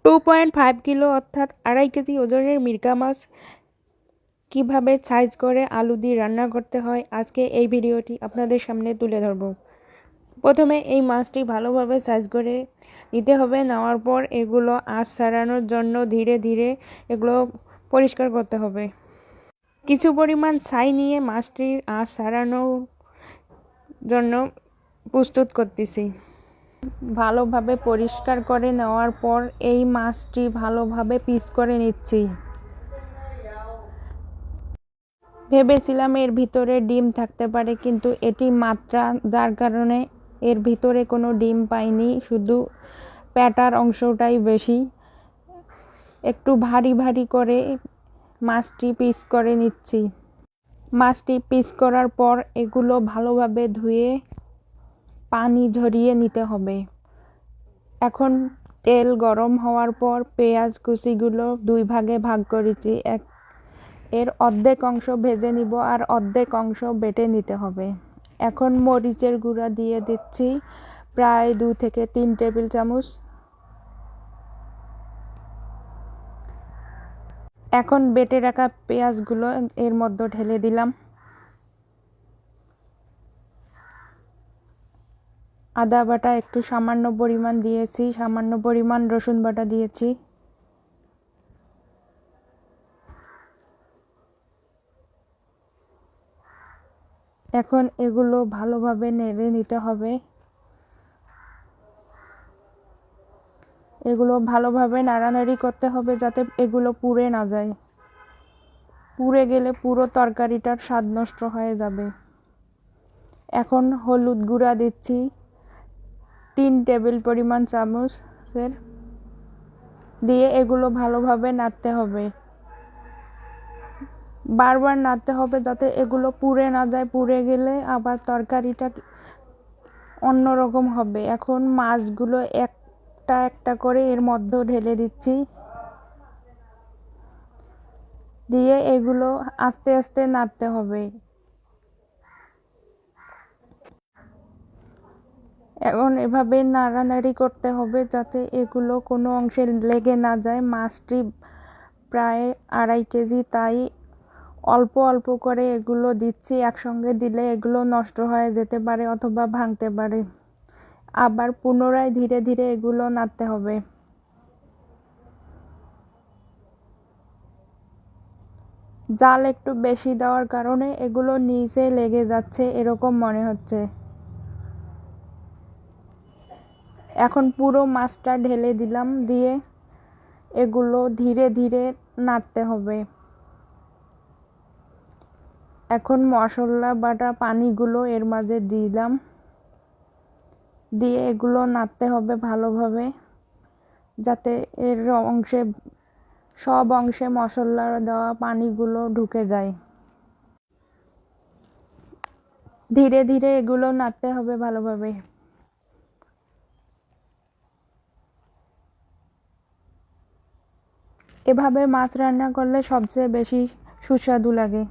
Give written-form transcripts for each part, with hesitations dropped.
2.5 kilo অর্থাৎ 2.5 KG ওজনের মিরকা মাছ কিভাবে সাইজ করে আলু দিয়ে রান্না করতে হয় আজকে এই ভিডিওটি আপনাদের সামনে তুলে ধরব। প্রথমে এই মাছটি ভালোভাবে সাইজ করে নিতে হবে। নেওয়ার পর এগুলো আঁশ ছাড়ানোর জন্য ধীরে ধীরে এগুলো পরিষ্কার করতে হবে। কিছু পরিমাণ ছাই নিয়ে মাছটির আঁশ ছাড়ানোর জন্য প্রস্তুত করতেছি। ভালোভাবে পরিষ্কার করে নেওয়ার পর এই মাছটি ভালোভাবে পিস করে নিচ্ছি। ভেবেছিলাম এর ভিতরে ডিম থাকতে পারে, কিন্তু এটি মাত্রা, যার কারণে এর ভিতরে কোনো ডিম পাইনি, শুধু প্যাটার অংশটাই বেশি। একটু ভারী ভারী করে মাছটি পিস করে নিচ্ছি। মাছটি পিস করার পর এগুলো ভালোভাবে ধুয়ে পানি ঝরিয়ে নিতে হবে। এখন তেল গরম হওয়ার পর পেঁয়াজ কুচিগুলো 2 ভাগে ভাগ করেছি। এর অর্ধেক অংশ ভেজে নিব আর অর্ধেক অংশ বেটে নিতে হবে। এখন মরিচের গুঁড়া দিয়ে দিচ্ছি প্রায় 2 থেকে 3 টেবিল চামচ। এখন বেটে রাখা পেঁয়াজগুলো এর মধ্যে ঢেলে দিলাম। আদা বাটা একটু সামান্য পরিমাণ দিয়েছি, সামান্য পরিমাণ রসুন বাটা দিয়েছি। এখন এগুলো ভালোভাবে নেড়ে নিতে হবে। এগুলো ভালোভাবে নাড়ানাড়ি করতে হবে যাতে এগুলো পুড়ে না যায়। পুড়ে গেলে পুরো তরকারিটার স্বাদ নষ্ট হয়ে যাবে। এখন হলুদ গুঁড়া দিচ্ছি 3 টেবিল পরিমাণ চামচের, দিয়ে এগুলো ভালোভাবে নাড়তে হবে। বারবার নাড়তে হবে যাতে এগুলো পুড়ে না যায়। পুড়ে গেলে আবার তরকারিটা অন্যরকম হবে। এখন মাছগুলো একটা একটা করে এর মধ্যে ঢেলে দিচ্ছি, দিয়ে এগুলো আস্তে আস্তে নাড়তে হবে। এখন এভাবে নাড়ানাড়ি করতে হবে যাতে এগুলো কোনো অংশে লেগে না যায়। মাছটি প্রায় 2.5 কেজি, তাই অল্প অল্প করে এগুলো দিচ্ছি। একসঙ্গে দিলে এগুলো নষ্ট হয়ে যেতে পারে অথবা ভাঙতে পারে। আবার পুনরায় ধীরে ধীরে এগুলো নাড়তে হবে। জাল একটু বেশি দেওয়ার কারণে এগুলো নিচে লেগে যাচ্ছে এরকম মনে হচ্ছে। এখন পুরো মাছটা ঢেলে দিলাম, দিয়ে এগুলো ধীরে ধীরে নাড়তে হবে। এখন মশলা বাটা পানিগুলো এর মাঝে দিলাম, দিয়ে এগুলো নাড়তে হবে ভালোভাবে যাতে এর অংশে, সব অংশে মশলার দেওয়া পানিগুলো ঢুকে যায়। ধীরে ধীরে এগুলো নাড়তে হবে ভালোভাবে। এভাবে মাছ রান্না করলে সবচেয়ে বেশি সুস্বাদু লাগে।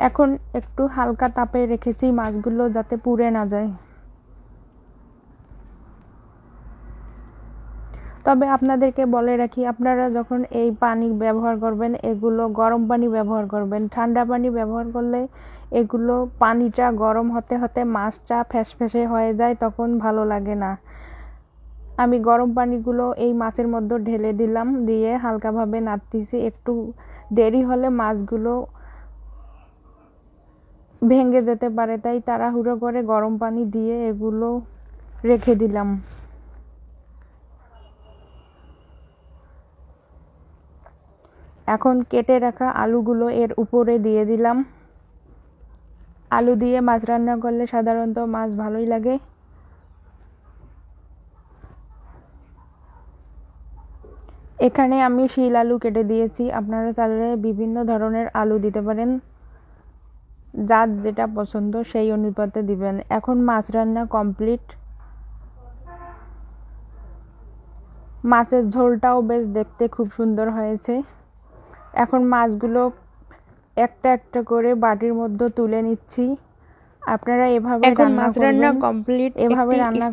এখন একটু হালকা তাপে রেখেছি মাছগুলো যাতে পুড়ে না যায়। তবে আপনাদেরকে বলে রাখি, আপনারা যখন এই পানি ব্যবহার করবেন এগুলো গরম পানি ব্যবহার করবেন। ঠান্ডা পানি ব্যবহার করলে এগুলো পানিটা গরম হতে হতে মাছটা ফ্যাসফ্যাসে হয়ে যায়, তখন ভালো লাগে না। আমি গরম পানিগুলো এই মাছের মধ্যে ঢেলে দিলাম, দিয়ে হালকাভাবে নাড়তেছি। একটু দেরি হলে মাছগুলো ভেঙে যেতে পারে, তাই তাড়াহুড়ো করে গরম পানি দিয়ে এগুলো রেখে দিলাম। এখন কেটে রাখা আলুগুলো এর উপরে দিয়ে দিলাম। আলু দিয়ে মাছ রান্না করলে সাধারণত মাছ ভালোই লাগে। এখানে আমি শিল আলু কেটে দিয়েছি, আপনারা চাইলে বিভিন্ন ধরনের আলু দিতে পারেন, যার যেটা পছন্দ সেই অনুপাতে দিবেন। এখন মাছ রান্না কমপ্লিট। মাছের ঝোলটাও বেশ দেখতে খুব সুন্দর হয়েছে। এখন মাছগুলো একটা একটা করে বাটির মধ্যে তুলে নিচ্ছি আপনারা এভাবে এখন রান্না মাছ রান্না করবেন, কমপ্লিট। এভাবে রান্না